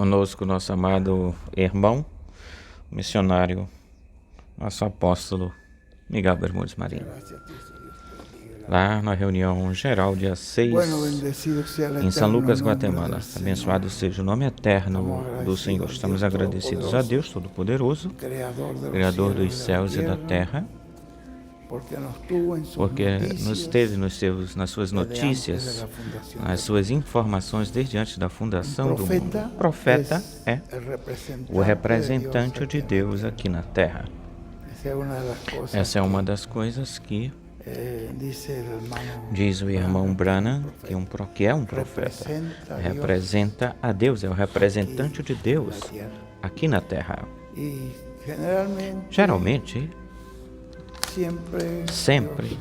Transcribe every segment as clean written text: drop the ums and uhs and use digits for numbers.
Conosco nosso amado irmão, missionário, nosso apóstolo Miguel Bermúdez Marinho. Lá na reunião geral, dia 6, em São Lucas, Guatemala. Abençoado seja o nome eterno do Senhor. Estamos agradecidos a Deus Todo-Poderoso, Criador dos céus e da terra, porque nos teve nas suas notícias, nas suas informações desde antes da fundação do mundo. O profeta é o representante de Deus aqui na terra. Essa é uma das coisas que diz o irmão Branham, que é um profeta, representa a Deus, é o representante de Deus aqui na terra. Geralmente, sempre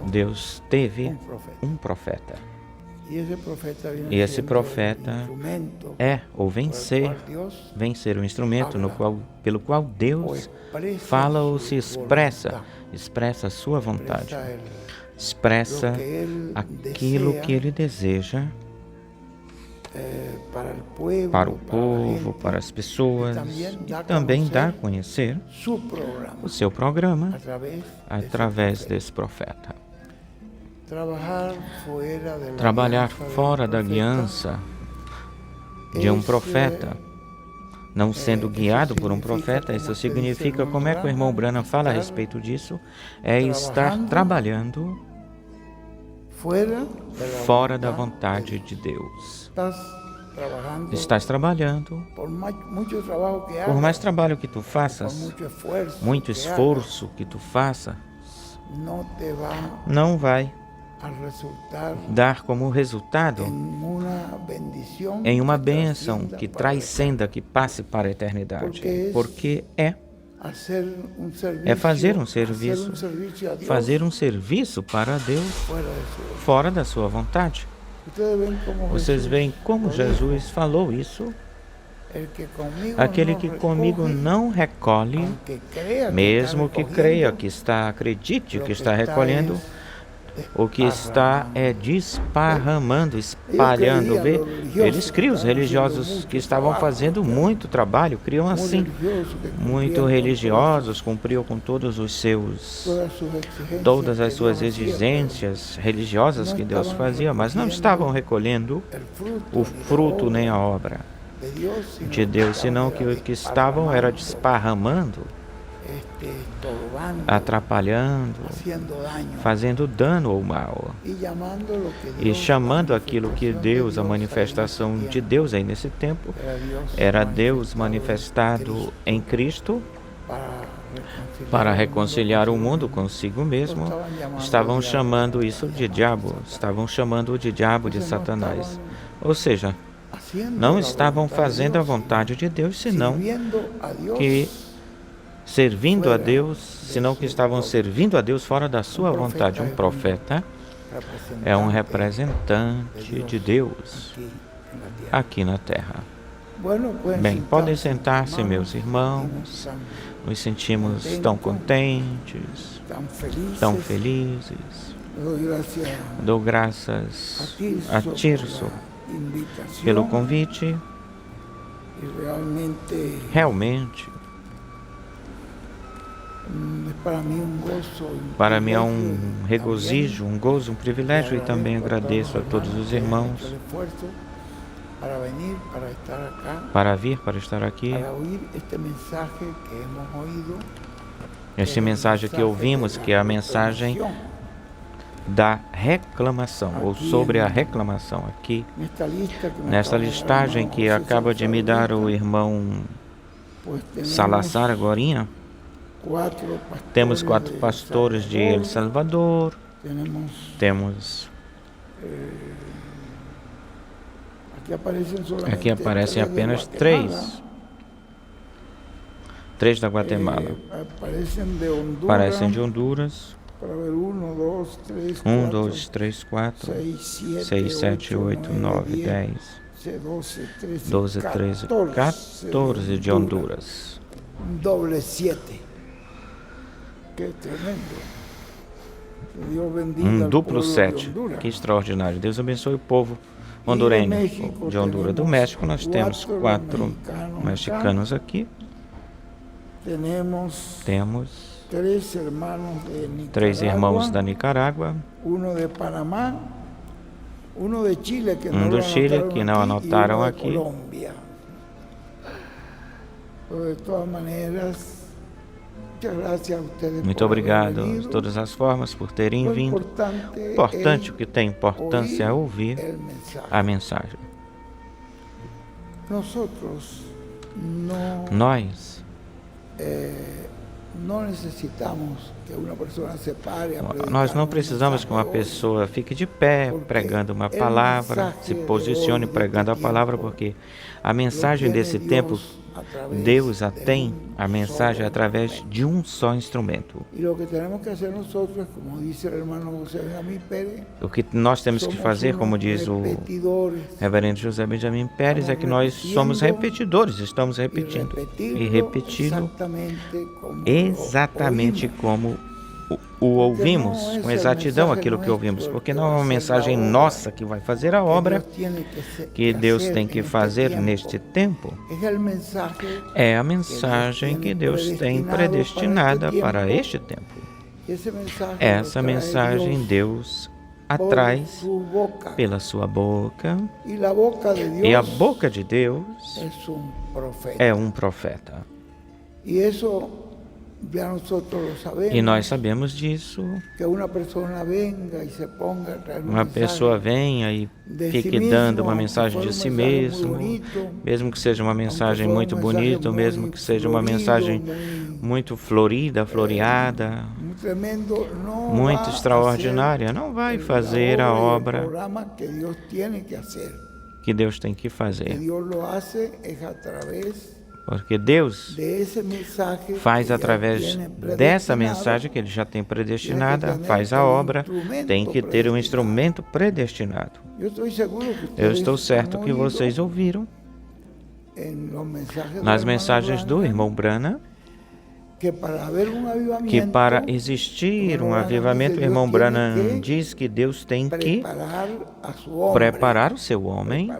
Deus teve um profeta. E esse profeta é ou vem ser o instrumento pelo qual Deus fala ou se expressa a sua vontade, expressa aquilo que Ele deseja para o povo, para as pessoas, e também dá a conhecer o seu programa através desse profeta. Trabalhar fora da guiança de um profeta, não sendo guiado por um profeta, isso significa, como é que o irmão Branham fala a respeito disso, é estar trabalhando fora da vontade de Deus. Estás trabalhando, por mais trabalho que tu faças, muito esforço que tu faças, não vai dar como resultado em uma bênção que transcenda, que passe para a eternidade, porque é fazer um serviço para Deus fora da sua vontade. Vocês veem como Jesus falou isso. Aquele que comigo não recolhe, mesmo que creia que acredite que está recolhendo, o que está desparramando, espalhando. Eles criam, os religiosos que estavam fazendo muito trabalho, criam assim, muito religiosos, cumpriam com todas as suas exigências religiosas que Deus fazia, mas não estavam recolhendo o fruto nem a obra de Deus, senão que o que estavam era desparramando, atrapalhando, fazendo dano ou mal, e chamando aquilo que Deus, a manifestação de Deus aí nesse tempo, era Deus manifestado em Cristo para reconciliar o mundo consigo mesmo. Estavam chamando isso de diabo, estavam chamando de diabo, de Satanás. Ou seja, não estavam fazendo a vontade de Deus, senão que servindo a Deus, senão que estavam servindo a Deus fora da sua vontade. Um profeta é um representante de Deus aqui na terra. Bem, podem sentar-se, meus irmãos. Nos sentimos tão contentes, tão felizes. Dou graças a Tirso pelo convite. Realmente, para mim é um regozijo, um gozo, um privilégio, e também agradeço a todos os irmãos para vir, para estar aqui. Esta mensagem que ouvimos, que é a mensagem da reclamação, ou sobre a reclamação, aqui nesta listagem que acaba de me dar o irmão Salazar agorinha. Temos 4 pastores de El Salvador, temos aqui aparecem apenas 3 da Guatemala. Parecem de Honduras. 1, 2, 3, 4, 6, 7, 8, 9, 10, 12, 13, 14 de Honduras. Um duplo 7. Que extraordinário. Deus abençoe o povo hondureño de Honduras. Do México nós temos 4 mexicanos aqui. Temos 3 irmãos da Nicarágua, um do Chile que não anotaram aqui. Muito obrigado de todas as formas por terem vindo. Importante, o que tem importância é ouvir a mensagem. Nós não precisamos que uma pessoa fique de pé pregando uma palavra, se posicione pregando a palavra, porque a mensagem desse tempo, Deus a tem, a mensagem através de um só instrumento. O que nós temos que fazer, como diz o reverendo José Benjamin Pérez, é que nós somos repetidores, estamos repetindo e repetindo exatamente como o ouvimos, com exatidão aquilo que ouvimos, porque não é uma mensagem nossa que vai fazer a obra que Deus tem que fazer neste tempo. É a mensagem que Deus tem predestinada para este tempo. Essa mensagem Deus atrás pela sua boca, e a boca de Deus é um profeta. E nós sabemos disso. Uma pessoa venha e fique dando uma mensagem de si mesmo, mesmo que seja uma mensagem muito bonita, mesmo que seja uma mensagem muito florida, floreada, muito extraordinária, não vai fazer a obra que Deus tem que fazer. Porque Deus faz através dessa mensagem que Ele já tem predestinada, faz a obra, tem que ter um instrumento predestinado. Eu estou certo que vocês ouviram nas mensagens do irmão Branham que para existir um avivamento, o irmão Branham diz que Deus tem que preparar o seu homem,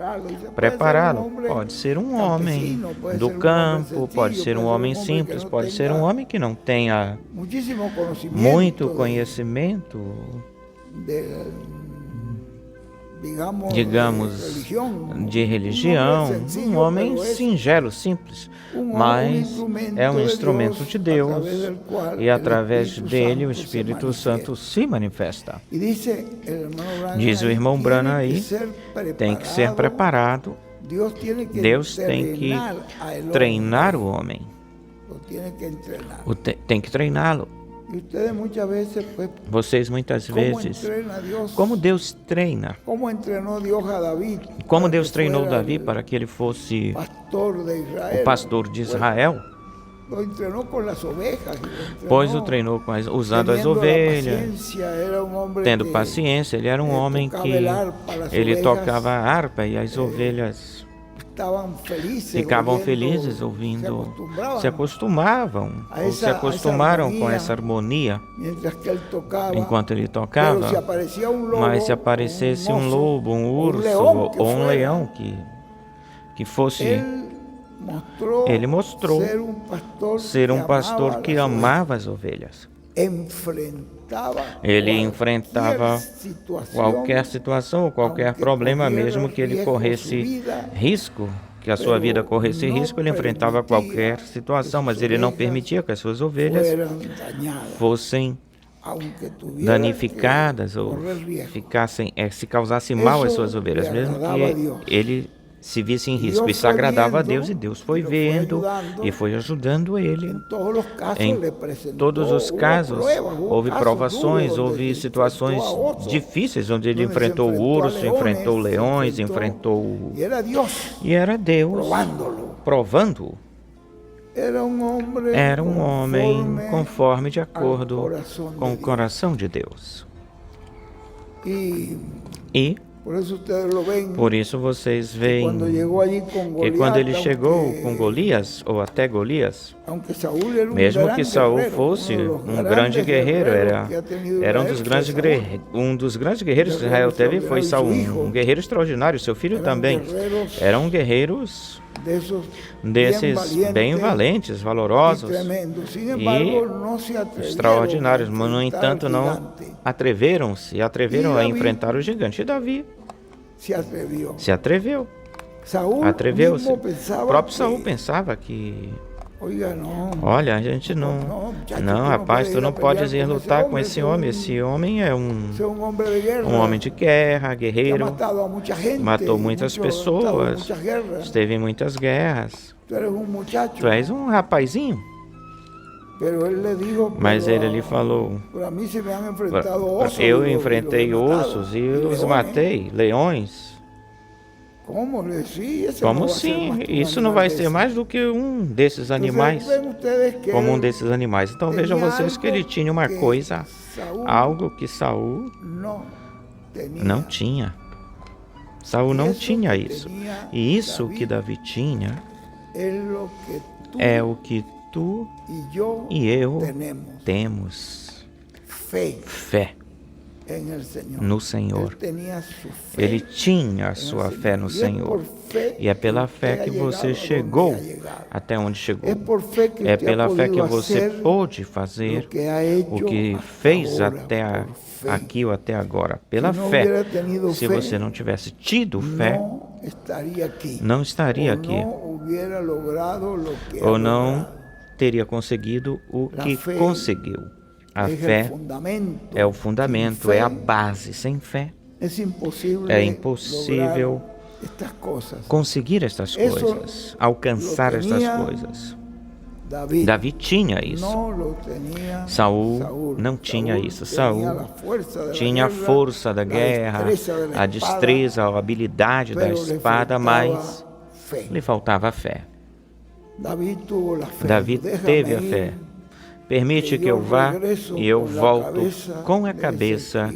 prepará-lo. Pode ser um homem do campo, pode ser um homem simples, pode ser um homem que não tenha muito conhecimento, digamos, de religião, um homem singelo, simples, mas é um instrumento de Deus e através dele o Espírito Santo se manifesta. Diz o irmão Branham aí, tem que ser preparado, Deus tem que treinar o homem, tem que treiná-lo. Vocês muitas vezes, como Deus treina, como Deus treinou Davi para que ele fosse o pastor de Israel, pois o treinou usando as ovelhas, tendo paciência. Ele era um homem que ele tocava a harpa e as ovelhas ficavam felizes ouvindo, se acostumaram com essa harmonia enquanto ele tocava. Mas se aparecesse um lobo, um urso ou um leão que fosse, ele mostrou ser um pastor que amava as ovelhas. Ele enfrentava qualquer situação ou qualquer problema, mesmo que ele corresse risco, que a sua vida corresse risco, ele enfrentava qualquer situação, mas ele não permitia que as suas ovelhas fossem danificadas ou se causasse mal às suas ovelhas, mesmo que ele se visse em risco. Isso agradava a Deus e Deus foi vendo e foi ajudando ele. Em todos os casos, houve provações, houve situações difíceis, onde ele enfrentou o urso, enfrentou leões, enfrentou... E era Deus provando-o. Era um homem conforme de acordo com o coração de Deus. E Por isso vocês veem que quando ele chegou com Golias, ou até Golias, mesmo que Saul fosse um grande guerreiro, era um dos grandes guerreiros que Israel teve, foi Saul, um guerreiro extraordinário, seu filho também. Eram guerreiros desses bem valentes, valorosos e extraordinários, mas no entanto não atreveram a enfrentar o gigante. E Davi se atreveu. Atreveu-se. O próprio Saul pensava que, olha, a gente não, rapaz, tu não podes ir lutar com esse homem. Esse homem é um homem de guerra, guerreiro, matou muitas pessoas, esteve em muitas guerras. Tu és um rapazinho. Mas ele lhe falou, eu enfrentei ossos e os matei, leões. Como sim? Isso não vai ser mais do que um desses animais, como um desses animais. Então vejam vocês que ele tinha uma coisa, algo que Saul não tinha. Saul não tinha isso. E isso que Davi tinha é o que tu e eu temos. Fé no Senhor. Ele tinha a sua fé no Senhor. E é pela fé que você chegou até onde chegou. É pela fé que você pôde fazer o que fez até aqui ou até agora. Pela fé. Se você não tivesse tido fé, não estaria aqui. Ou não teria conseguido o que conseguiu. A fé é o fundamento, é a base. Sem fé é impossível conseguir estas coisas, alcançar estas coisas. Davi tinha isso. Saul não tinha isso. Saul tinha a força da guerra, a destreza, a habilidade da espada, mas lhe faltava a fé. Davi teve a fé. Permite que eu vá e eu volto com a cabeça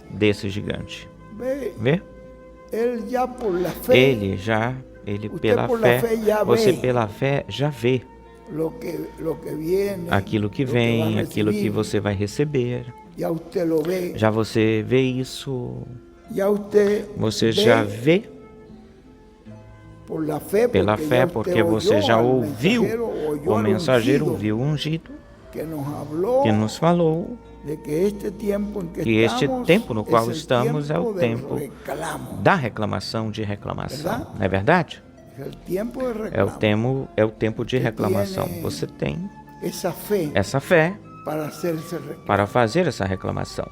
desse gigante. Vê? Ele pela fé, você pela fé já vê aquilo que vem, aquilo que você vai receber. Já você vê isso, você já vê pela fé, porque você já ouviu, o mensageiro ouviu o ungido, que nos falou que este tempo no qual estamos é o tempo da reclamação de reclamação. Não é verdade? É o tempo de reclamação. Você tem essa fé para fazer essa reclamação.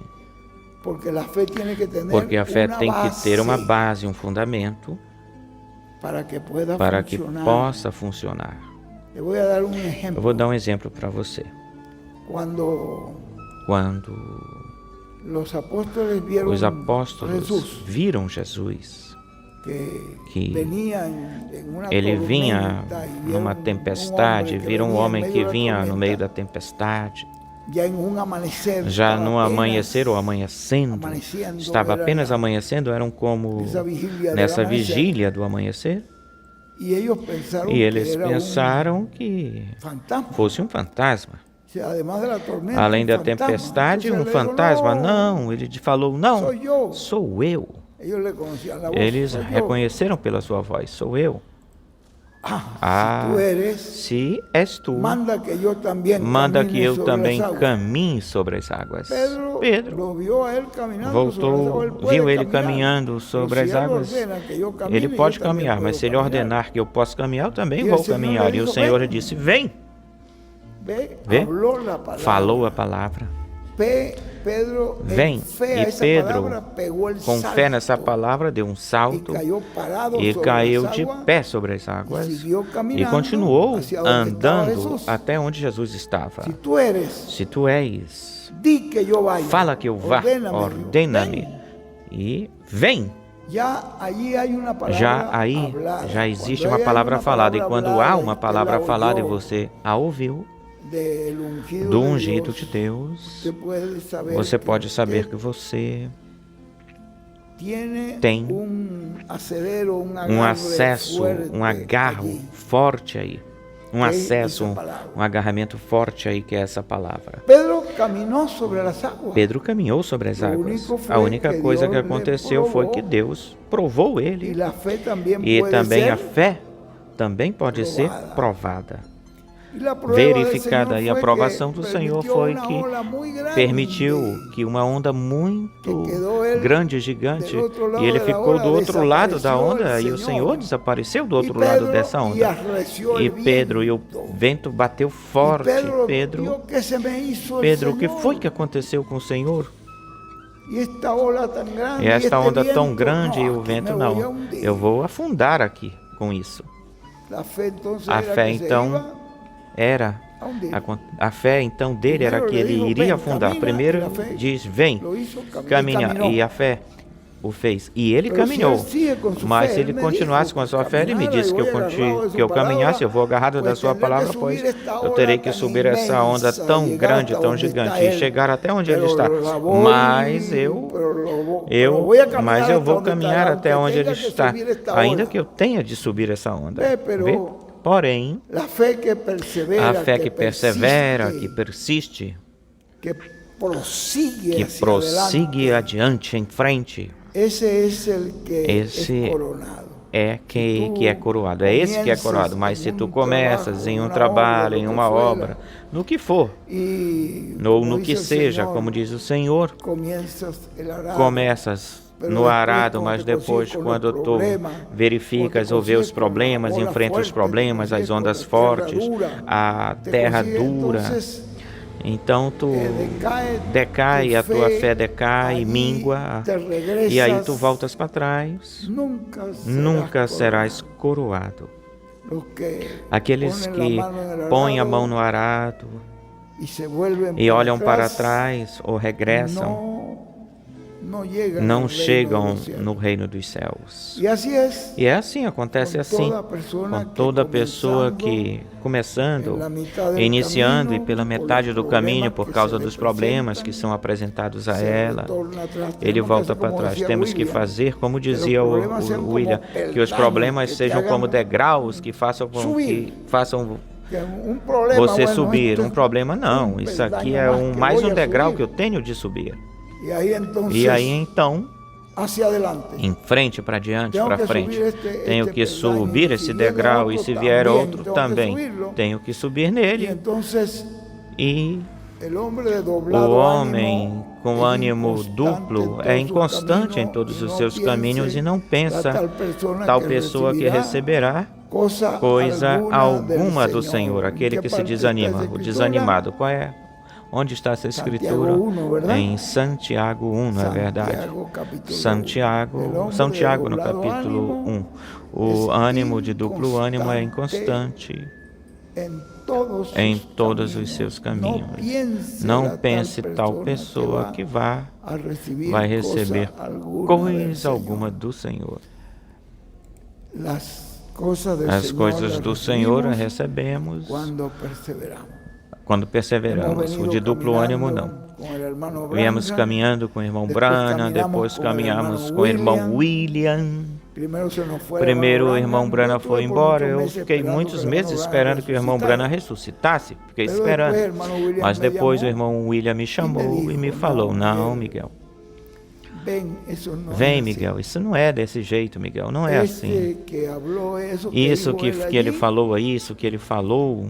Porque a fé tem que ter uma base, um fundamento para que possa funcionar. Eu vou dar um exemplo para você. Quando os apóstolos viram Jesus, que ele vinha numa tempestade, viram um homem que vinha no meio da tempestade, já no amanhecer ou amanhecendo, estava apenas amanhecendo, eram como nessa vigília do amanhecer, e eles pensaram que fosse um fantasma. Além da tempestade, um fantasma. Não, ele falou, não, sou eu. Eles reconheceram pela sua voz, sou eu. Se és tu, manda que eu também caminhe sobre as águas. Pedro voltou, viu ele caminhando sobre as águas. Ele pode caminhar, mas se ele ordenar que eu possa caminhar, eu também vou caminhar. E o Senhor disse, vem. Vê? Falou a palavra. Vem. E Pedro, com fé nessa palavra, deu um salto e caiu de pé sobre as águas e continuou andando até onde Jesus estava. Se tu és, fala que eu vá, ordena-me e vem. Já existe uma palavra falada, e quando há uma palavra falada e você a ouviu, do ungido de Deus, você pode saber que você tem um acesso, um agarro forte aí. Um acesso, um agarramento forte aí, que é essa palavra. Pedro caminhou sobre as águas. A única coisa que aconteceu foi que Deus provou ele. E também a fé também pode ser provada, verificada. E a aprovação do Senhor foi que permitiu que uma onda muito grande, gigante, e ele ficou do outro lado da onda, e o Senhor desapareceu do outro lado dessa onda. E Pedro, e o vento bateu forte. Pedro, o que foi que aconteceu com o Senhor? E esta onda tão grande, e o vento não. Eu vou afundar aqui com isso. A fé então era, a fé então dele era que ele iria afundar. Primeiro diz, vem, caminha, e a fé o fez. E ele caminhou, mas se ele continuasse com a sua fé, ele me disse que eu caminhasse, eu vou agarrado da sua palavra, pois eu terei que subir essa onda tão grande, tão gigante, e chegar até onde ele está. Mas eu vou caminhar até onde ele está, ainda que eu tenha de subir essa onda. Vê? Porém, a fé que persevera, que persiste, que prossigue adiante, em frente, esse é que é coroado. É esse que é coroado. Mas se tu começas em um trabalho, em uma obra, no que for, ou no que seja, como diz o Senhor, começas no arado, mas depois, quando tu verificas ou vê os problemas, enfrenta os problemas, as ondas fortes, a terra dura, então tu decai, a tua fé decai, mingua, e aí tu voltas para trás, nunca serás coroado. Aqueles que põem a mão no arado e olham para trás ou regressam, não chegam no reino dos céus. E é assim, acontece assim com toda pessoa que, começando, iniciando e pela metade do caminho, por causa dos problemas que são apresentados a ela, ele volta para trás. Temos que fazer, como dizia o William, que os problemas sejam como degraus que façam você subir. Um problema não, isso aqui é mais um degrau que eu tenho de subir. E aí então, em frente, para diante, para frente, tenho que subir esse degrau, e se vier outro também, tenho que subir nele. E o homem com ânimo duplo é inconstante em todos os seus caminhos e não pensa tal pessoa que receberá coisa alguma do Senhor. Aquele que se desanima, o desanimado, qual é? Onde está essa escritura? Em Santiago 1, não é verdade? Santiago no capítulo 1. O ânimo de duplo ânimo é inconstante em todos os seus caminhos. Não pense tal pessoa que vai receber coisa alguma do Senhor. As coisas do Senhor recebemos quando perseveramos. O de duplo ânimo, não. Viemos caminhando com o irmão Branham, depois caminhamos com o irmão William. Primeiro o irmão Branham foi embora, eu fiquei muitos meses esperando que o irmão Branham ressuscitasse, fiquei esperando. Mas depois o irmão William me chamou e me falou, não, Miguel. Vem, Miguel, isso não é desse jeito, Miguel, não é assim. Isso que ele falou, isso que ele falou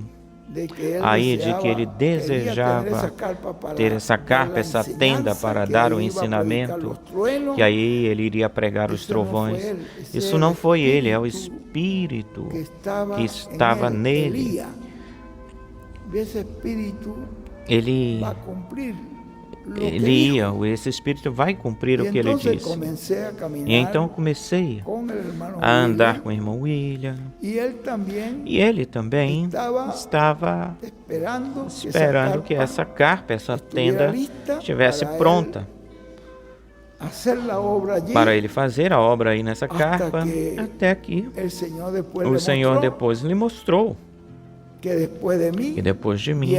aí, de que ele desejava ter essa carpa, essa tenda para dar o ensinamento, que aí ele iria pregar os trovões. Isso não foi ele, é o Espírito que estava nele. Esse Espírito vai cumprir o que ele disse. E então comecei a andar com o irmão William. E ele também estava esperando que essa carpa, essa tenda, estivesse pronta para ele fazer a obra aí nessa carpa, até que o Senhor depois lhe mostrou que depois de mim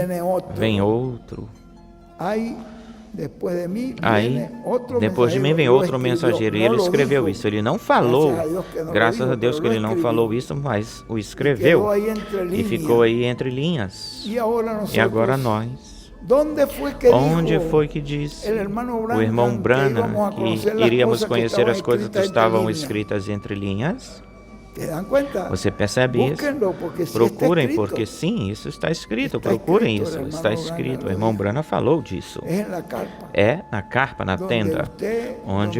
vem outro. Aí, depois de mim vem outro mensageiro, e ele escreveu isso. Ele não falou, graças a Deus que ele não falou isso, mas o escreveu e ficou aí entre linhas. E agora nós, onde foi que disse o irmão Branham que iríamos conhecer as coisas que estavam escritas entre linhas? Você percebe isso? Procurem, porque sim, isso está escrito. Procurem isso, está escrito. O irmão Branham falou disso. É na carpa, na tenda, onde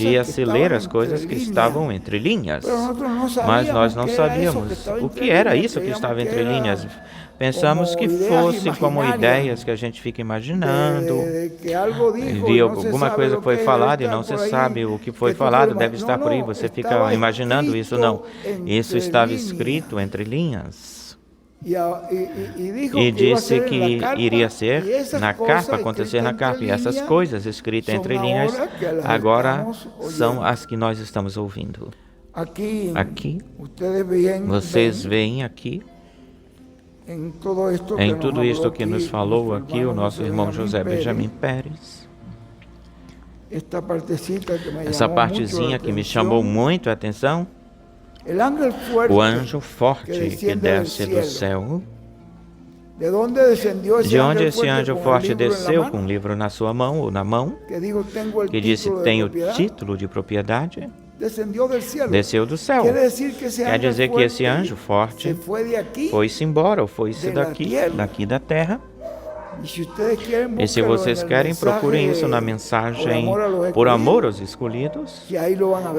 ia se ler as coisas que estavam entre linhas. Mas nós não sabíamos o que era isso que estava entre linhas. Pensamos que fosse como ideias que a gente fica imaginando, de alguma coisa foi falada e não se sabe o que foi falado, deve estar por aí, você fica imaginando isso, não. Isso estava escrito entre linhas. E disse que iria ser na carpa, acontecer na carpa. E essas coisas escritas entre linhas agora são as que nós estamos ouvindo. Aqui, vocês veem aqui, em tudo isto que nos falou aqui o nosso irmão José Benjamin Pérez, essa partezinha que me chamou muito a atenção, o anjo forte que desce do céu. De onde esse anjo forte desceu com um livro na sua mão ou na mão, que disse: tem o título de propriedade? Desceu do céu. Quer dizer que esse anjo forte foi-se embora, ou foi-se daqui da terra. E se vocês querem, procurem isso na mensagem Por Amor aos Escolhidos,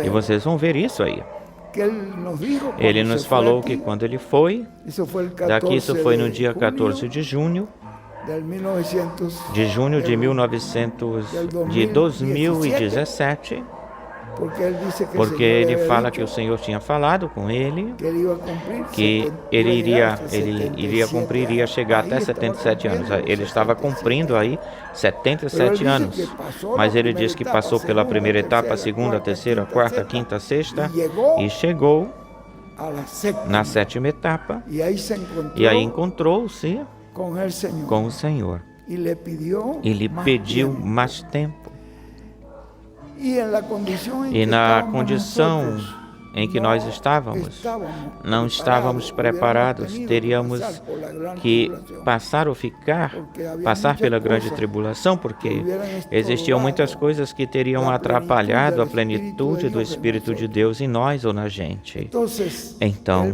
e vocês vão ver isso aí. Ele nos falou que quando ele foi, isso foi no dia 14 de junho, de 2017, porque ele fala que o Senhor tinha falado com ele, que ele iria cumprir, iria chegar até 77 anos. Ele estava cumprindo aí 77 anos, mas ele disse que passou pela primeira etapa, a segunda, a terceira, a quarta, a quinta, a sexta, e chegou na sétima etapa, e aí encontrou-se com o Senhor, e lhe pediu mais tempo. E na condição em que nós estávamos, não estávamos preparados, teríamos que passar pela grande tribulação, porque existiam muitas coisas que teriam atrapalhado a plenitude do Espírito de Deus em nós ou na gente. Então,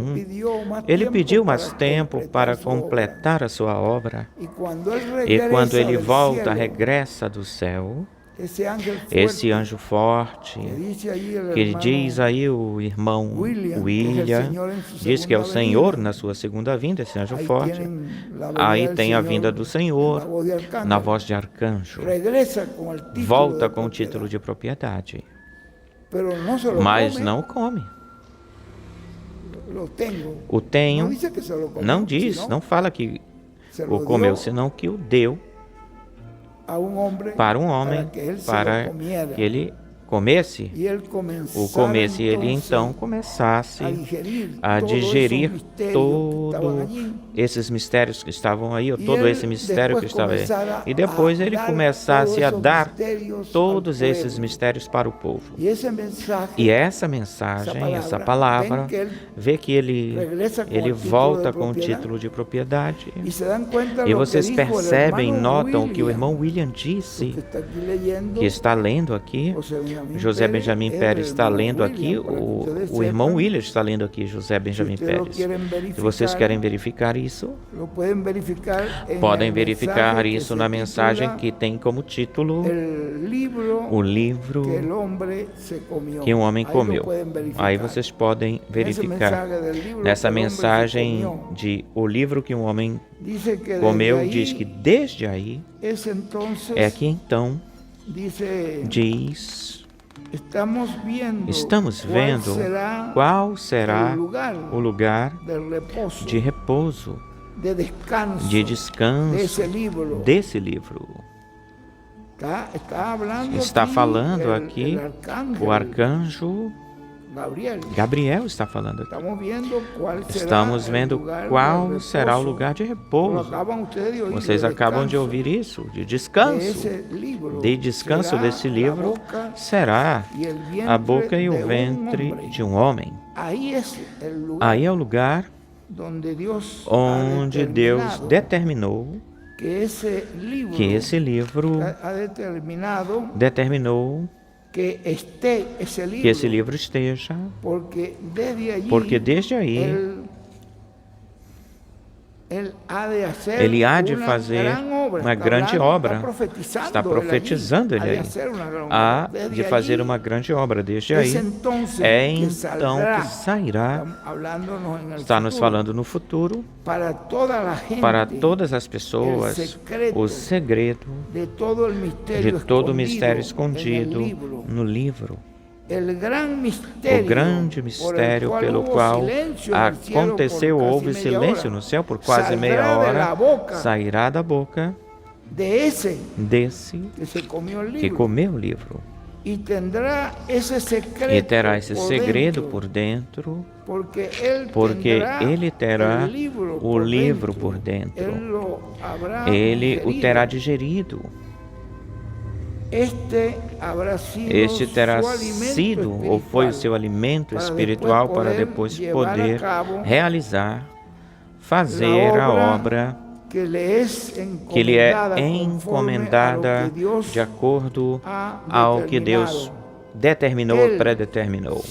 ele pediu mais tempo para completar a sua obra, e quando ele volta, regressa do céu, esse anjo forte, que diz aí o irmão William, diz que é o Senhor na sua segunda vinda, esse anjo forte. Aí tem a vinda do Senhor na voz de arcanjo. Volta com o título de propriedade, mas não o come. O tenho, não diz, não fala que o comeu, senão que o deu para um homem, para que ele comesse, e ele então começasse a digerir todos esses mistérios que estavam aí, ou todo esse mistério que estava aí, e depois ele começasse a dar todos esses mistérios para o povo. E essa mensagem, essa palavra, vê que ele volta com o título de propriedade. E vocês percebem, notam o que o irmão William disse, que está lendo aqui. José Benjamin Pérez está lendo aqui, o irmão William está lendo aqui, José Benjamin Pérez. Se vocês querem verificar isso, podem verificar isso na mensagem que tem como título O Livro que um homem comeu. Aí vocês podem verificar. Nessa mensagem de O Livro que um homem comeu, diz que desde aí é que então diz: estamos vendo qual será o lugar de repouso, de descanso desse livro. Está falando aqui o arcanjo Gabriel está falando aqui. Estamos vendo qual será o lugar de repouso. Vocês acabam de ouvir isso, de descanso. De descanso desse livro será a boca e o ventre de um homem. Aí é o lugar onde Deus determinou que esse livro determinou que esse livro esteja, porque desde aí ele há de fazer uma grande obra. Está profetizando ele aí. Há de fazer uma grande obra desde aí. É então que sairá, está nos falando no futuro, para todas as pessoas, o segredo de todo o mistério escondido no livro. O grande mistério pelo qual aconteceu, houve silêncio no céu por quase meia hora, sairá da boca desse que comeu o livro. E terá esse segredo por dentro, porque ele terá o livro por dentro. Ele o terá digerido. Este terá sido ou foi o seu alimento espiritual para depois poder realizar, fazer a obra que lhe é encomendada de acordo ao que Deus determinou ou predeterminou.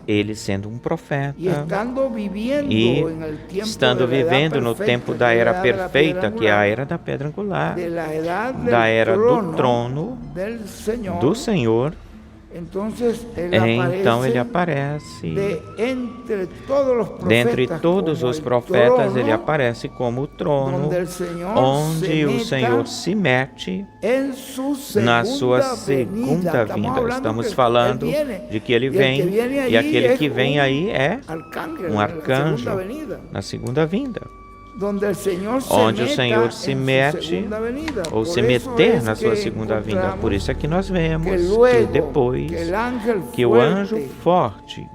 Ele sendo um profeta e estando vivendo no tempo da era perfeita, que é a era da pedra angular, da era do trono do Senhor. Então ele aparece dentre todos os profetas, ele aparece como o trono onde o Senhor se mete na sua segunda vinda. Estamos falando de que ele vem, e aquele que vem aí é um arcanjo na segunda vinda, onde o Senhor se mete ou se meter na sua segunda vinda. Por isso é que nós vemos que depois que o anjo forte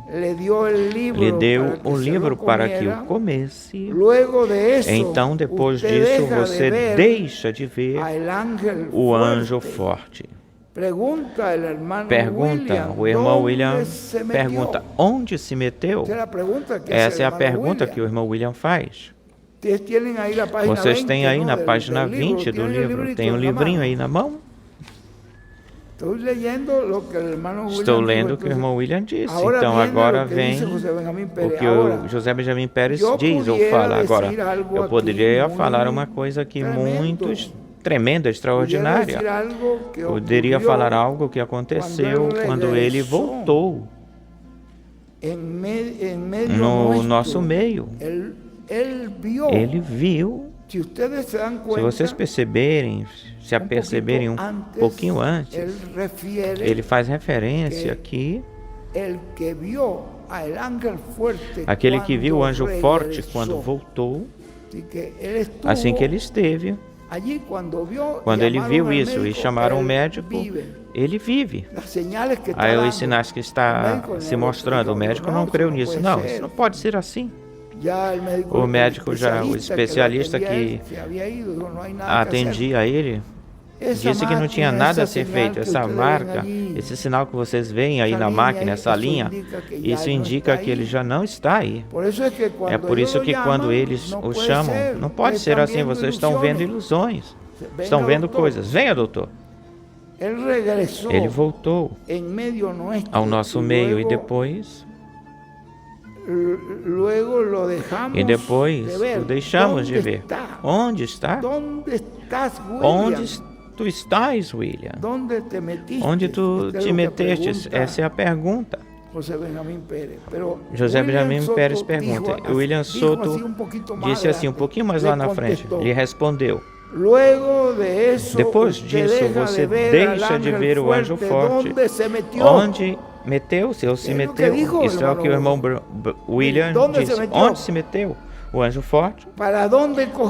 lhe deu o livro para que o comesse, então depois disso você deixa de ver o anjo forte. Pergunta, o irmão William pergunta, onde se meteu? Essa é a pergunta que o irmão William faz. Vocês têm aí na página 20 do livro, tem um livrinho aí na mão? Estou lendo o que o irmão William disse. Então agora vem o que o José Benjamin Pérez diz ou fala. Agora, eu poderia falar uma coisa aqui muito tremenda, extraordinária. Poderia falar algo que aconteceu quando ele voltou no nosso meio. Ele viu, se vocês perceberem, se aperceberem um pouquinho antes, ele faz referência aqui, aquele que viu o anjo forte quando voltou, assim que ele esteve, quando ele viu isso e chamaram o médico, ele vive. Aí os sinais que está se mostrando, o médico não creu nisso. Não, isso não pode ser assim. O médico o especialista que atendia ele, disse que não tinha nada a ser feito. Essa marca, esse sinal que vocês veem aí na máquina, essa linha, isso indica que ele já não está aí. É por isso que quando eles o chamam, não pode ser assim, vocês estão vendo ilusões, estão vendo coisas. Venha, doutor. Ele voltou ao nosso meio e depois o deixamos de ver. Onde está? Onde tu estás, William? Onde tu te metestes? Essa é a pergunta. José Benjamin Pérez pergunta. William Soto disse assim, um pouquinho mais lá na frente. Ele respondeu. Depois disso, você deixa de ver o anjo forte. Onde meteu-se ou se meteu? Isso é o que o irmão William disse. Onde se meteu o anjo forte?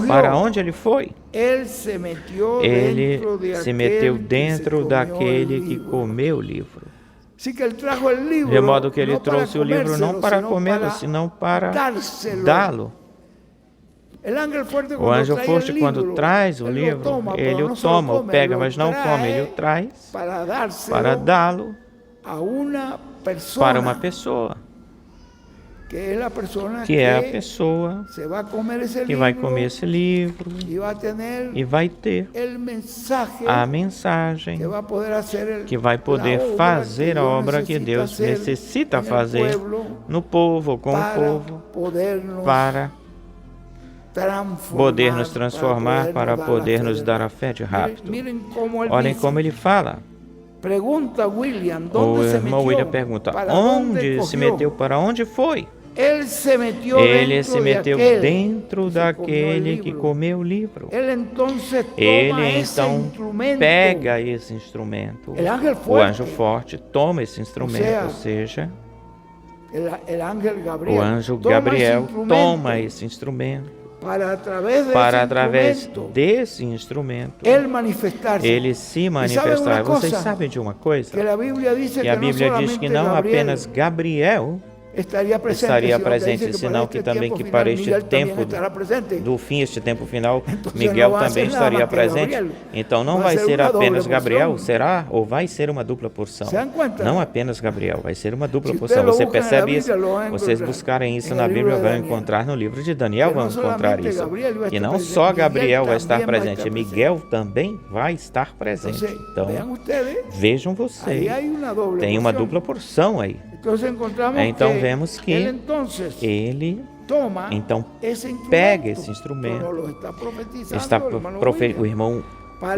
Para onde ele foi? Ele se meteu dentro daquele que comeu o livro. De modo que ele trouxe o livro não para comê-lo, senão para dá-lo. O anjo forte, quando traz o livro, ele o toma, o pega, mas não come, ele o traz para dá-lo para uma pessoa, que é a pessoa que vai comer esse livro e vai ter a mensagem que vai poder fazer a obra que Deus necessita fazer no povo, com o povo, para poder nos transformar, para poder nos dar a fé de rápido. Olhem como ele fala. O irmão William pergunta, onde se meteu, para onde foi? Ele se meteu dentro daquele que comeu o livro. Ele então pega esse instrumento. O anjo forte toma esse instrumento, ou seja, o anjo Gabriel toma esse instrumento para, através desse instrumento, ele se manifestar. Vocês sabem de uma coisa? Que a Bíblia diz que não apenas Gabriel estaria presente, senão que também que para este tempo do fim, este tempo final, Miguel também estaria presente. Então não vai ser apenas Gabriel, será ou vai ser uma dupla porção. Não apenas Gabriel, vai ser uma dupla porção. Você percebe isso? Vocês buscarem isso na Bíblia, vão encontrar no livro de Daniel, vão encontrar isso. E não só Gabriel vai estar presente, Miguel também vai estar presente. Então, vejam vocês, tem uma dupla porção aí. Então vemos que ele então pega esse instrumento. O irmão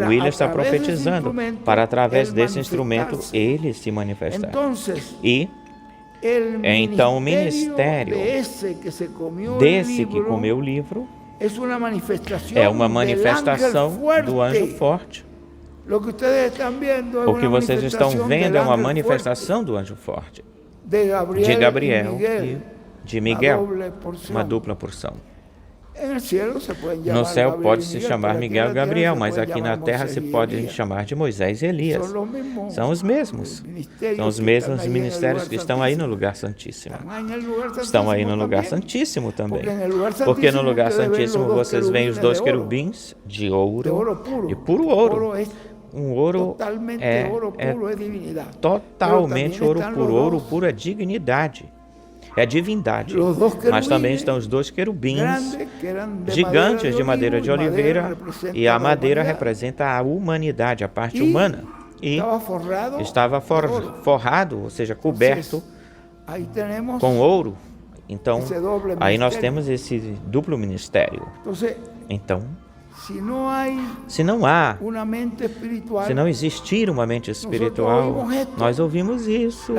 William está profetizando para, através desse instrumento, ele se manifestar. E então o ministério desse que comeu o livro é uma manifestação do anjo forte. O que vocês estão vendo é uma manifestação do anjo forte, de Gabriel e de Miguel, uma dupla porção. No céu pode se chamar Miguel e Gabriel, mas aqui na terra se pode chamar de Moisés e Elias. São os mesmos. São os mesmos ministérios que estão aí no lugar santíssimo. Estão aí no lugar santíssimo também. Porque no lugar santíssimo vocês veem os dois querubins de ouro, de puro ouro. Um ouro é totalmente ouro puro é dignidade, é divindade. Mas também estão os dois querubins gigantes de madeira de oliveira, e a madeira representa a humanidade, a parte humana. E estava forrado, ou seja, coberto com ouro. Então, aí nós temos esse duplo ministério. Então, se não existir uma mente espiritual, nós ouvimos isso,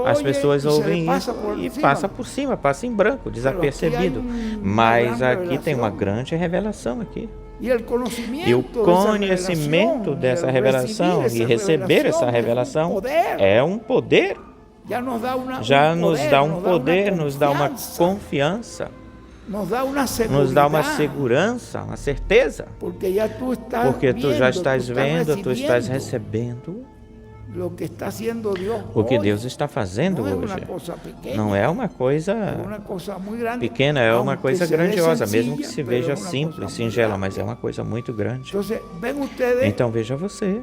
as pessoas ouvem isso e passa por cima, passa em branco, desapercebido. Mas aqui tem uma grande revelação aqui. E o conhecimento dessa revelação e receber essa revelação é um poder. Já nos dá um poder, nos dá uma confiança. Nos dá uma segurança, uma certeza, porque tu já estás vendo, tu estás recebendo o que Deus está fazendo hoje. Não é uma coisa pequena, é uma coisa grandiosa, mesmo que se veja simples, singela, mas é uma coisa muito grande. Então veja você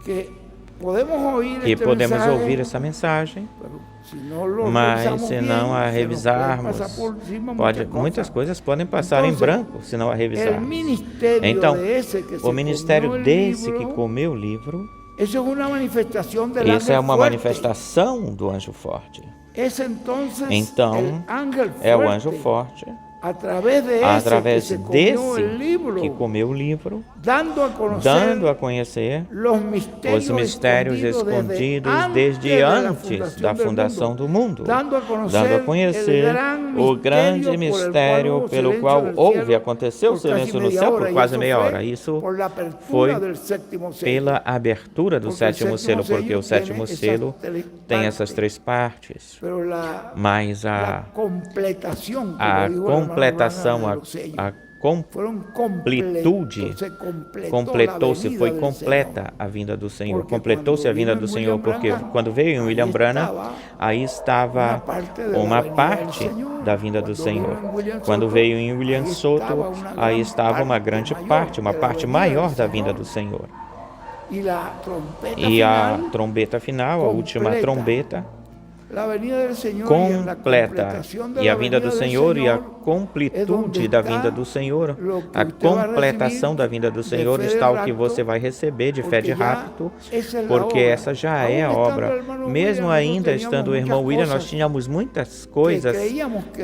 que podemos ouvir essa mensagem, mas se não a revisarmos, muitas coisas podem passar em branco se não a revisarmos. Então, o ministério desse que comeu o livro, isso é uma manifestação do anjo forte. Então, é o anjo forte, através desse que comeu o livro, dando a conhecer os mistérios escondidos desde antes da fundação do mundo, dando a conhecer o grande mistério pelo qual aconteceu o silêncio no céu por quase meia hora. Isso foi pela abertura do sétimo selo, porque o sétimo selo tem essas três partes, mas a completação, a completude, completou-se, foi completa a vinda do Senhor, completou-se a vinda do Senhor, porque quando veio em William Branham, aí estava uma parte da vinda do Senhor. Quando veio em William Soto, aí estava uma grande parte, uma parte maior da vinda do Senhor. E a trombeta final, a última trombeta, completa, e a vinda do Senhor e a completude da vinda do Senhor, a completação da vinda do Senhor está o que você vai receber de fé de rapto, porque essa já é a obra. Mesmo ainda estando o irmão William, nós tínhamos muitas coisas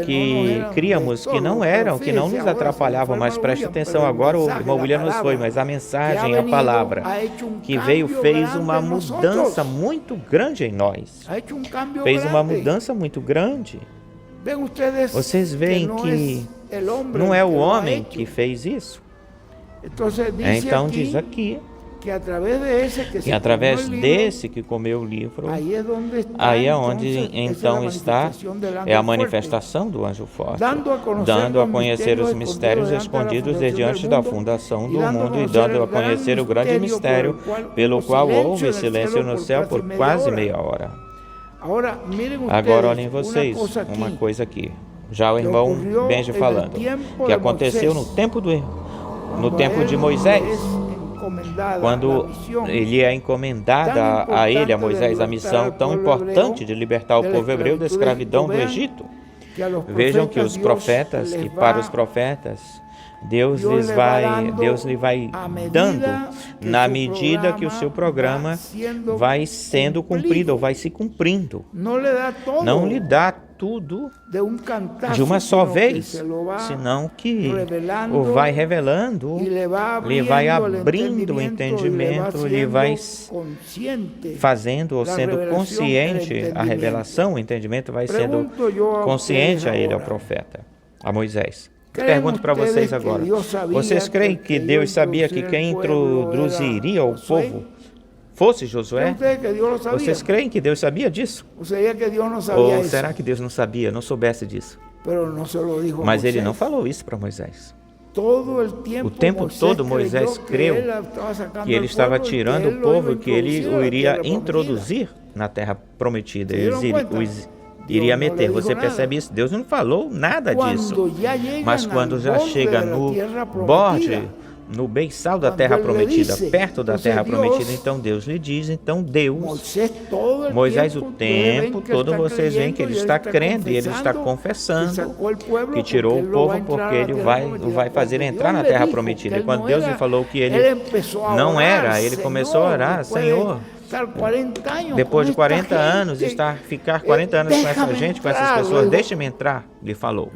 que criamos que não eram, que não nos atrapalhavam, mas preste atenção, agora o irmão William nos foi, mas a mensagem, a palavra que veio fez uma mudança muito grande em nós. Fez uma mudança muito grande. Vocês veem que não é o homem que fez isso. Então diz aqui que através desse que comeu o livro, aí é onde então está a manifestação do anjo forte, dando a conhecer os mistérios escondidos desde antes da fundação do mundo e dando a conhecer o grande mistério pelo qual houve silêncio no céu por quase meia hora. Agora olhem vocês, uma coisa aqui, já o irmão Benji falando, que aconteceu no tempo de Moisés, quando ele é encomendada a ele, a Moisés, a missão tão importante de libertar o povo hebreu da escravidão do Egito. Vejam que os profetas, que para os profetas, Deus lhe vai dando na medida que o seu programa vai sendo cumprido ou vai se cumprindo. Não lhe dá tudo de uma só vez, senão que o vai revelando, lhe vai abrindo o entendimento, lhe vai fazendo ou sendo consciente a revelação, o entendimento vai sendo consciente a ele, ao profeta, a Moisés. Pergunto para vocês agora, vocês creem que Deus sabia que quem introduziria o povo fosse Josué? Vocês creem que Deus sabia disso? Ou será que Deus não sabia, não soubesse disso? Mas ele não falou isso para Moisés. O tempo todo Moisés creu que ele estava tirando o povo, que ele o iria introduzir na terra prometida. Iria meter. Você percebe isso? Deus não falou nada disso. Mas quando já chega no borde, no beiçal da terra prometida, perto da terra prometida, então Deus lhe diz, Moisés o tempo todo vocês veem que ele está crendo e ele está confessando que tirou o povo porque ele vai fazer entrar na terra prometida. E quando Deus lhe falou que ele não era, ele começou a orar, Senhor, depois de 40 anos, ficar 40 anos com essa gente, com essas pessoas, deixe-me entrar. Ele falou,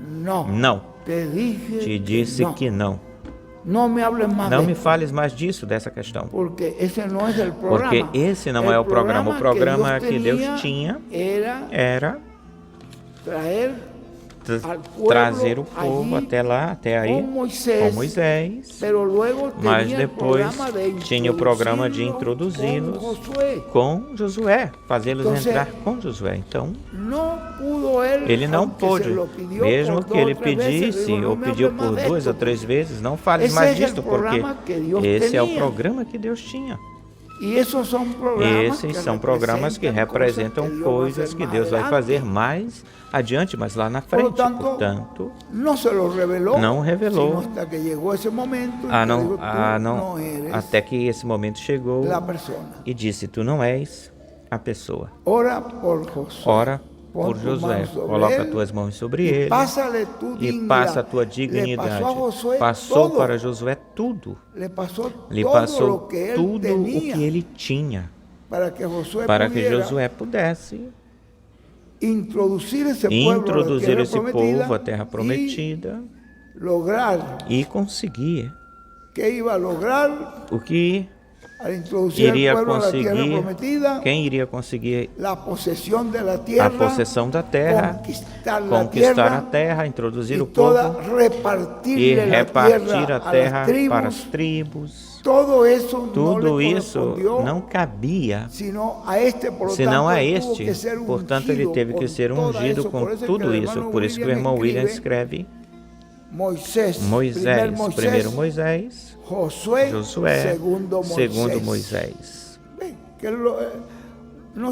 não, te disse que não. Não me fales mais disso, dessa questão. Porque esse não é o programa. O programa que Deus tinha era trazer o povo até lá, até aí, com Moisés, mas depois tinha o programa de introduzi-los com Josué, fazê-los entrar com Josué. Então, ele não pôde, mesmo que ele pedisse, ou pediu por 2 ou 3 vezes, não fale mais disso, porque esse é o programa que Deus tinha. Esses são programas que representam coisas que Deus vai fazer mais adiante, mas lá na frente. Portanto, não revelou até que esse momento chegou e disse, tu não és a pessoa. Ora por Josué, coloca as tuas mãos sobre ele e passa a tua dignidade. Passou para Josué tudo. Lhe passou tudo o que ele tinha, para que Josué pudesse introduzir esse povo à terra prometida e conseguir o que iria conseguir, quem iria conseguir a possessão da terra, conquistar a terra, introduzir o povo e repartir a terra para as tribos. Tudo isso não cabia, senão a este. Portanto, ele teve que ser ungido com tudo isso. Por isso que o irmão William escreve, Moisés, primeiro Moisés, Josué, segundo Moisés. Eu não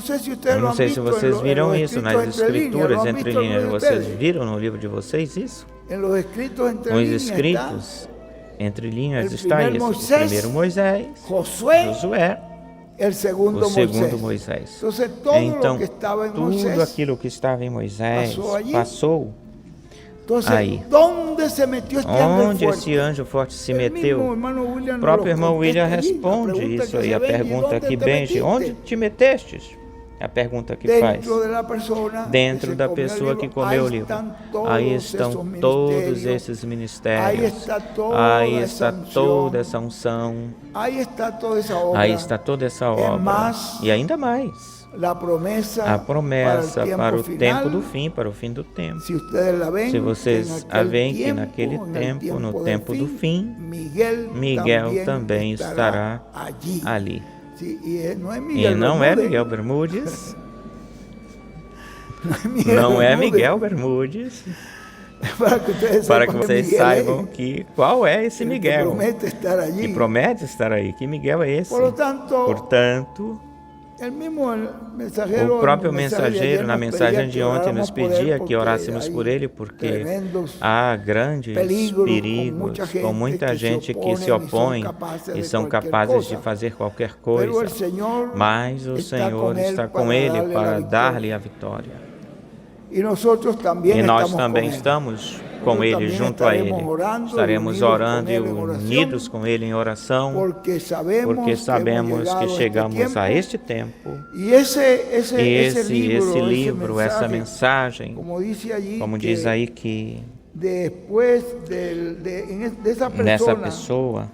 sei se vocês viram isso nas escrituras entre linhas. Vocês viram no livro de vocês isso? Nos escritos entre linhas está isso. O primeiro Moisés, Josué, o segundo Moisés. Então, tudo aquilo que estava em Moisés passou aí. Onde esse anjo forte se meteu? O próprio irmão William responde isso aí, a pergunta aqui, Benji, onde te metestes? É a pergunta que faz. Dentro da pessoa que comeu o livro. Aí estão todos esses ministérios. Aí está toda essa unção. Aí está toda essa obra. E ainda mais. A promessa para o tempo do fim, para o fim do tempo. Se vocês a veem que naquele tempo, no tempo do fim, Miguel também estará ali. E não é Miguel Bermúdez. Não é Miguel Bermúdez. Para que vocês saibam qual é esse Miguel que promete estar aí. Que Miguel é esse? Portanto, o próprio mensageiro, na mensagem de ontem, nos pedia que orássemos por ele, porque há grandes perigos, com muita gente que se opõe e são capazes de fazer qualquer coisa, mas o Senhor está com ele para dar-lhe a vitória. E nós também estamos com ele, junto a ele. Estaremos orando e unidos com ele em oração, porque sabemos que chegamos a este tempo. E esse livro, essa mensagem, como diz aí, que nessa pessoa,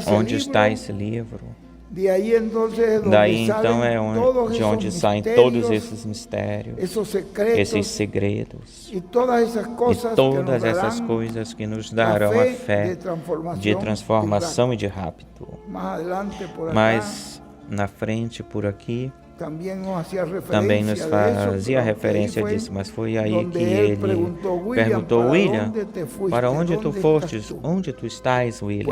onde está esse livro, daí então é de onde saem todos esses mistérios, esses segredos e todas essas coisas que nos darão a fé de transformação e de rapto. Mas na frente, por aqui, também nos fazia referência disso, mas foi aí que ele perguntou, William, para onde tu fostes? Onde tu estás, William?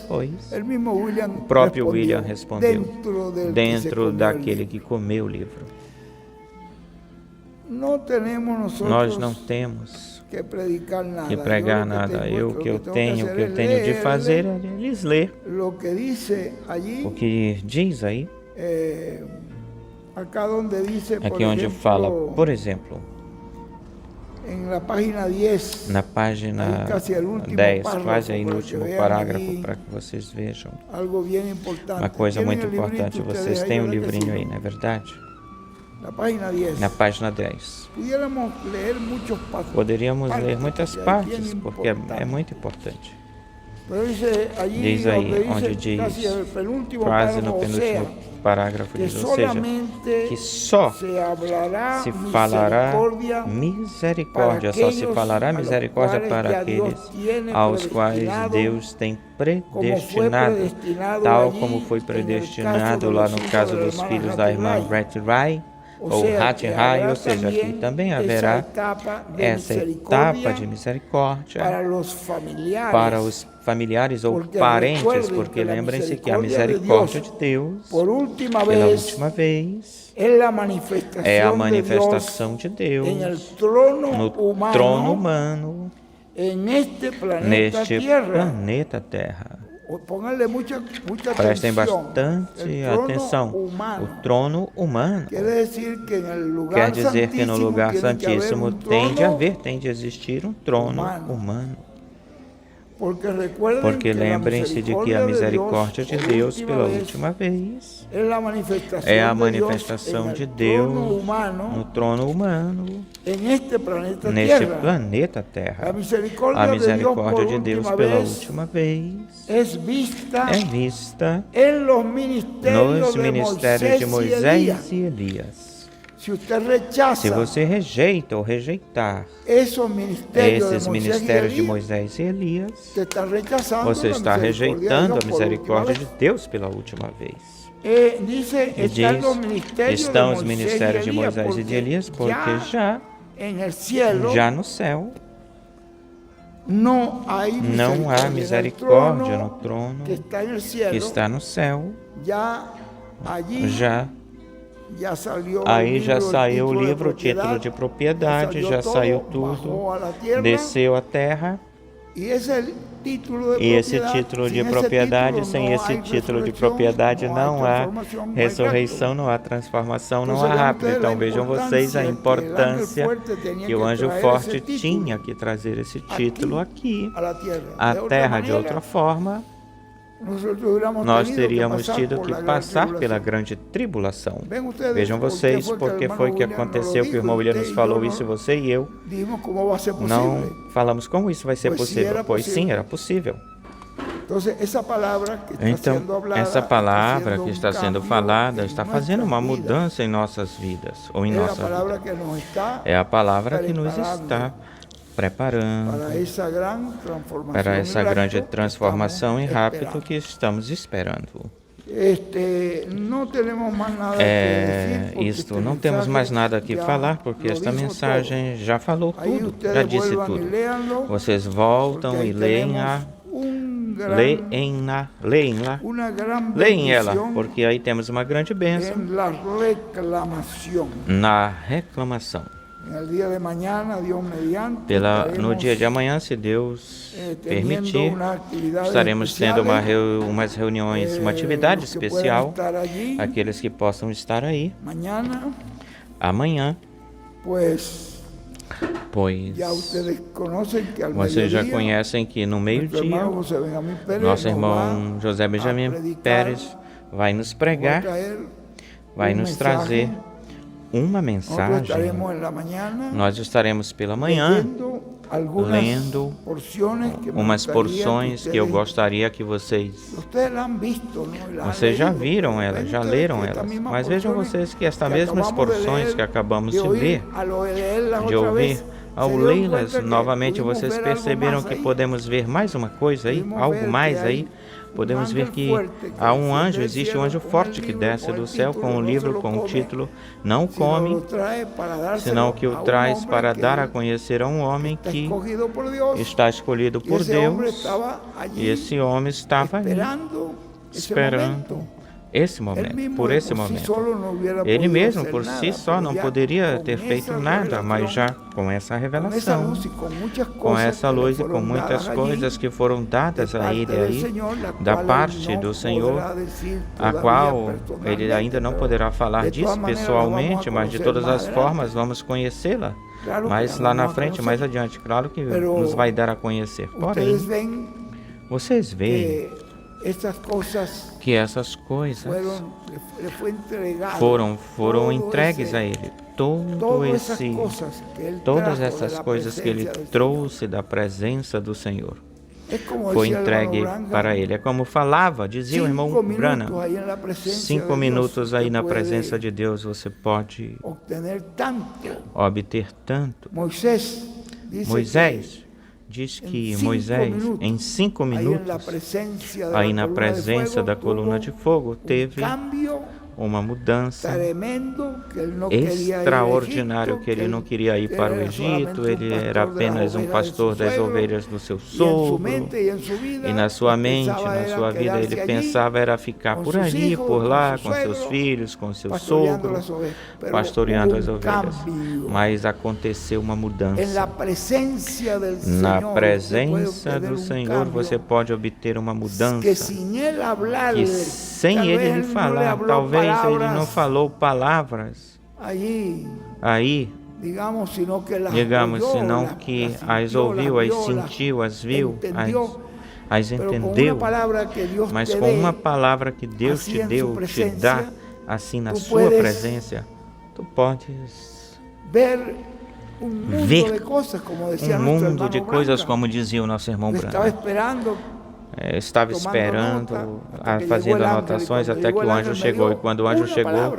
Pois, o próprio William respondeu, dentro daquele que comeu o livro. Nós não temos que pregar nada. O que eu tenho de fazer é lhes ler. O que diz aí, aqui onde fala, por exemplo, na página 10, quase aí no último parágrafo, para que vocês vejam. Uma coisa muito importante, vocês têm o livrinho aí, não é verdade? Na página 10. Poderíamos ler muitas partes, porque é muito importante. Diz aí, onde diz, quase no penúltimo parágrafo, diz, ou seja, que só se falará misericórdia, só se falará misericórdia para aqueles aos quais Deus tem predestinado, tal como foi predestinado lá no caso dos filhos da irmã Rat-Rai, ou Hat-Rai, ou seja, aqui também haverá essa etapa de misericórdia para os familiares ou parentes, porque lembrem-se que a misericórdia de Deus, pela última vez, é a manifestação de Deus no trono humano, neste planeta Terra. Prestem bastante atenção. O trono humano quer dizer que no lugar santíssimo tem de existir um trono humano. Porque lembrem-se de que a misericórdia de Deus pela última vez é a manifestação de Deus no trono humano, neste planeta Terra. A misericórdia de Deus pela última vez é vista nos ministérios de Moisés e Elias. Se você rejeita ou rejeitar esses ministérios de Moisés e Elias, você está rejeitando a misericórdia de Deus pela última vez. E diz, estão os ministérios de Moisés e de Elias, porque já no céu, não há misericórdia no trono que está no céu. Aí já saiu o livro, o título de propriedade, já saiu tudo, desceu à terra. E esse título de propriedade, sem esse título de propriedade, não há ressurreição, não há transformação, não há rápido. Então vejam vocês a importância que o anjo forte tinha que trazer esse título aqui à terra. De outra forma, nós teríamos tido que passar pela grande tribulação. Vejam vocês, porque foi que aconteceu que o irmão William nos falou isso, você e eu não falamos como isso vai ser possível, pois sim, era possível. Então, essa palavra que está sendo falada está fazendo uma mudança em nossas vidas, ou em nossa vida. É a palavra que nos está preparando para essa grande transformação e rápido que estamos esperando. Não temos mais nada aqui falar, porque esta mensagem já falou tudo, já disse tudo. Vocês voltam e leem ela, porque aí temos uma grande bênção na reclamação. No dia de amanhã, se Deus permitir, estaremos tendo umas reuniões, uma atividade especial. Aqueles que possam estar aí amanhã, pois vocês já conhecem que no meio-dia nosso irmão José Benjamin Pérez vai nos pregar, vai nos trazer uma mensagem. Nós estaremos pela manhã lendo umas porções que eu gostaria que vocês já viram elas, já leram elas, mas vejam vocês que estas mesmas porções que acabamos de ouvir, ao lê-las novamente, vocês perceberam que podemos ver mais uma coisa aí, algo mais aí. Podemos ver que há um anjo, existe um anjo forte que desce do céu com um livro com o título Não Come, senão que o traz para dar a conhecer a um homem que está escolhido por Deus, e esse homem estava aí, esperando esse momento, por esse momento. Ele mesmo, por si só, não poderia ter feito nada, mas já com essa revelação, com essa luz e com muitas coisas que foram dadas a ele aí, da parte do Senhor, a qual ele ainda não poderá falar disso pessoalmente, mas de todas as formas vamos conhecê-la. Mas lá na frente, mais adiante, claro que nos vai dar a conhecer. Porém, vocês veem que essas coisas foram entregues a ele. Todas essas coisas que ele trouxe da presença do Senhor foi entregue para ele. É como dizia o irmão Branham, 5 minutos aí na presença de Deus você pode obter tanto. Moisés diz que Moisés, em 5 minutos, aí na presença da coluna de fogo, teve uma mudança extraordinária, que ele não queria ir para o Egito, ele era apenas um pastor das ovelhas do seu sogro, e na sua mente, na sua vida, ele pensava era ficar por ali, por lá, com seus filhos, com seu sogro, pastoreando as ovelhas. Mas aconteceu uma mudança. Na presença do Senhor você pode obter uma mudança que sem ele lhe falar, talvez ele não falou palavras aí, digamos, senão que as ouviu, as sentiu, as viu, as entendeu, mas com uma palavra que Deus te deu, te dá, assim na sua presença, tu podes ver um mundo de coisas, como dizia o nosso irmão Branham. Estava esperando, fazendo anotações até que o anjo chegou. E quando o anjo chegou,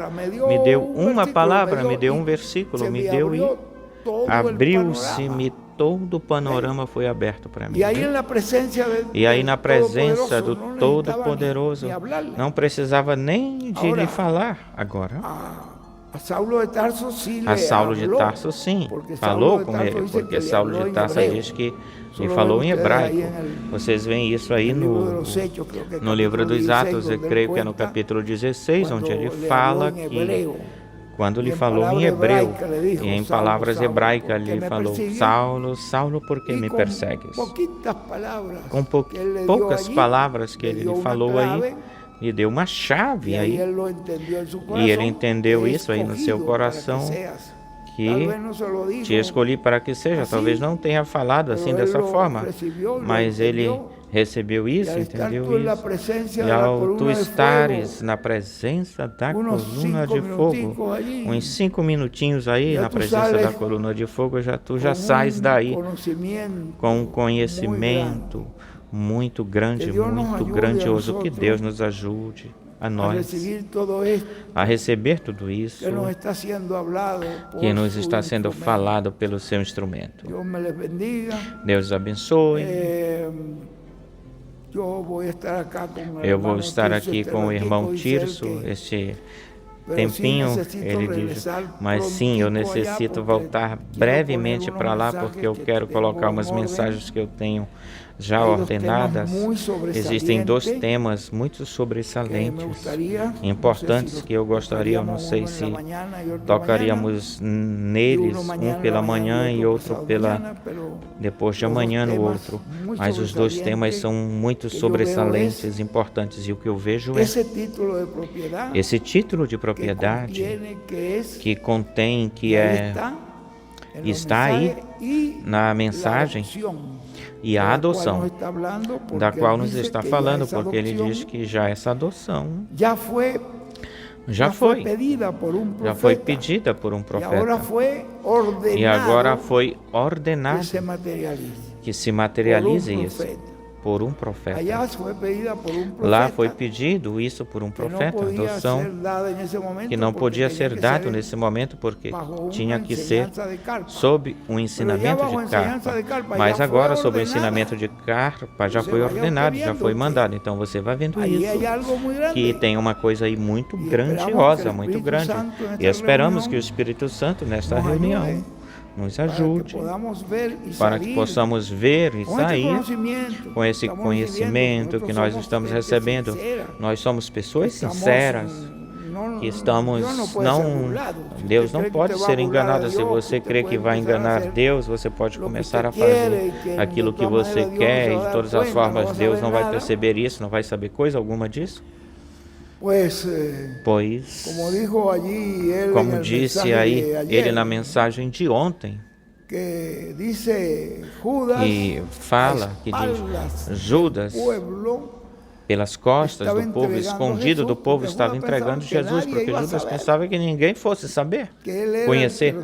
me deu uma palavra, me deu um versículo, me deu e abriu-se-me todo o panorama, foi aberto para mim. E aí na presença do Todo-Poderoso, não precisava nem de lhe falar agora. A Saulo de Tarso sim, falou com ele, porque Saulo de Tarso diz que ele falou em hebraico. Vocês veem isso aí no livro dos Atos, eu creio que é no capítulo 16, onde ele fala que quando ele falou em hebreu e em palavras hebraicas, ele falou: Saulo, Saulo, por que me persegues? Com poucas palavras que ele falou aí, e deu uma chave aí, e ele entendeu isso aí no seu coração, que te escolhi para que seja. Talvez não tenha falado assim dessa forma, mas ele recebeu isso, entendeu isso. E ao tu estares na presença da coluna de fogo, uns 5 minutinhos aí na presença da coluna de fogo, tu já sais daí com um conhecimento muito grande, muito grandioso. Que Deus nos ajude a nós a receber tudo isso que nos está sendo falado pelo seu instrumento. Deus abençoe. Eu vou estar aqui com o irmão Tirso este tempinho. Ele diz: mas sim, eu necessito voltar brevemente para lá, porque eu quero colocar umas mensagens que eu tenho já ordenadas. Existem 2 temas muito sobressalentes, importantes, que eu gostaria, eu não sei se tocaríamos neles, um pela manhã e outro depois de amanhã no outro, mas os 2 temas são muito sobressalentes, importantes, e o que eu vejo é esse título de propriedade que contém, está aí na mensagem, e a adoção, da qual nos está falando, porque ele diz que já essa adoção já foi pedida por um profeta, e agora foi ordenado que se materialize isso por um profeta. Lá foi pedido isso por um profeta, adoção que não podia ser dado nesse momento, porque tinha que ser sob o ensinamento de Carpa. Mas agora, sob o ensinamento de Carpa, já foi ordenado, já foi mandado. Então você vai vendo isso, que tem uma coisa aí muito grandiosa, muito grande. E esperamos que o Espírito Santo, nesta reunião, nos ajude para que possamos ver e sair com esse conhecimento que nós estamos recebendo. Nós somos pessoas sinceras, que Deus não pode ser enganado. Se você crê que vai enganar Deus, você pode começar a fazer aquilo que você quer, e de todas as formas Deus não vai perceber isso, não vai saber coisa alguma disso. Pois, como disse aí ele na mensagem de ontem, e fala, que diz: Judas, pelas costas do povo, escondido do povo, estava entregando Jesus, porque Judas pensava que ninguém fosse saber, conhecer,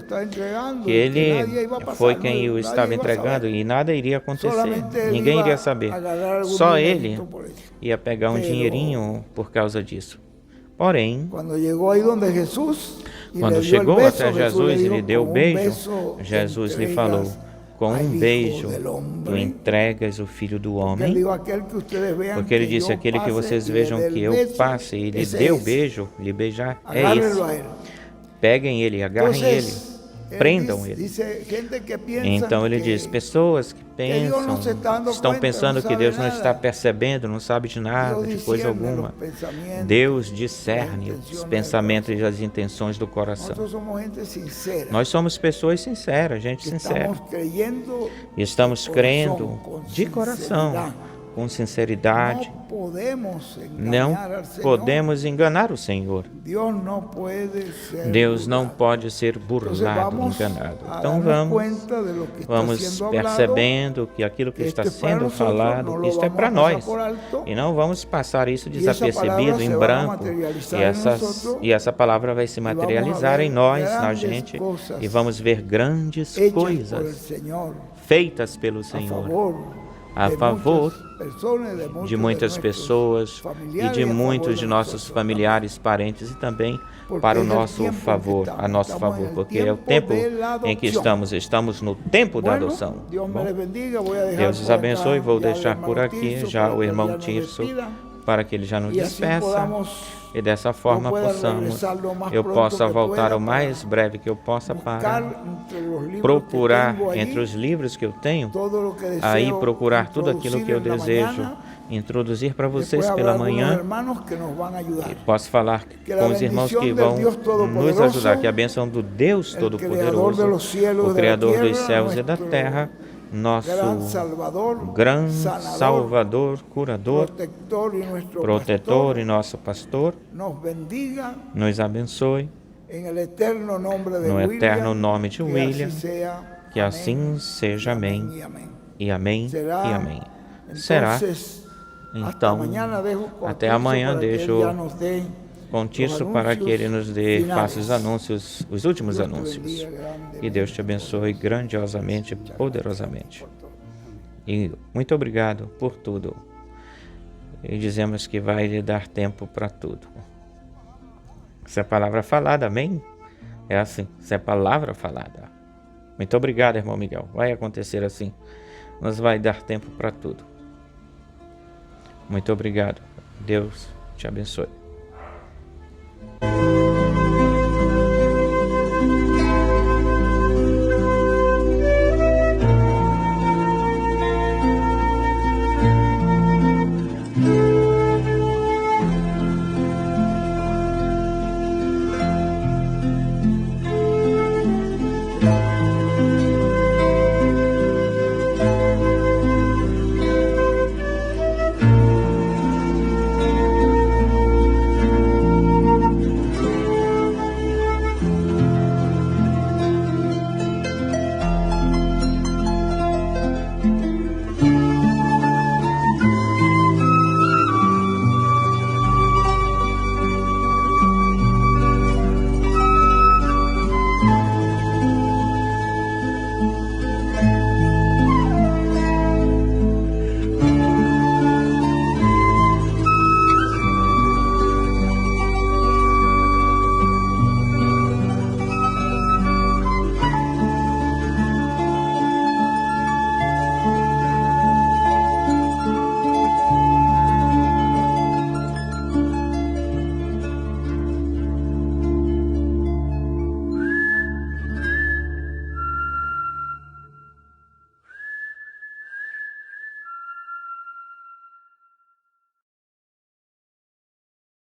que ele foi quem o estava entregando, e nada iria acontecer, ninguém iria saber, só ele ia pegar um dinheirinho por causa disso. Porém, quando chegou até Jesus e lhe deu o beijo, Jesus lhe falou: com um beijo tu entregas o Filho do Homem, porque ele disse: aquele que vocês vejam que eu passe, e lhe deu o beijo, lhe beijar, é esse. Peguem ele, agarrem ele, prendam ele. Então ele diz: pessoas que estão pensando que Deus não está percebendo, não sabe de nada, de coisa alguma. Deus discerne os pensamentos e as intenções do coração. Nós somos pessoas sinceras, gente sincera. E estamos crendo de coração, com sinceridade. Não podemos enganar o Senhor. Deus não pode ser burlado, enganado. Então vamos percebendo que aquilo que está sendo falado, isto é para nós. E não vamos passar isso desapercebido, em branco. E essa palavra vai se materializar em nós, na gente. E vamos ver grandes coisas feitas pelo Senhor, a favor de muitas pessoas e de muitos de nossos familiares, parentes, e também para o nosso favor, a nosso favor, porque é o tempo em que estamos no tempo da adoção. Bom, Deus os abençoe. Vou deixar por aqui já o irmão Tirso para que Ele já nos despeça e dessa forma eu possa voltar o mais breve que eu possa para procurar entre os livros que eu tenho, aí procurar tudo aquilo que eu desejo introduzir para vocês pela manhã, e posso falar com os irmãos que vão nos ajudar, que a bênção do Deus Todo-Poderoso, o Criador dos céus e da terra, nosso grande Salvador, curador, protetor e nosso pastor, nos abençoe no eterno nome de William, que assim seja. Amém e amém e amém. Será. Então, até amanhã deixo com Tirso para que ele nos dê, faça os anúncios, os últimos anúncios. E Deus te abençoe grandiosamente, poderosamente. E muito obrigado por tudo. E dizemos que vai lhe dar tempo para tudo. Se é palavra falada, amém? É assim, se é palavra falada. Muito obrigado, irmão Miguel. Vai acontecer assim. Nos vai dar tempo para tudo. Muito obrigado. Deus te abençoe.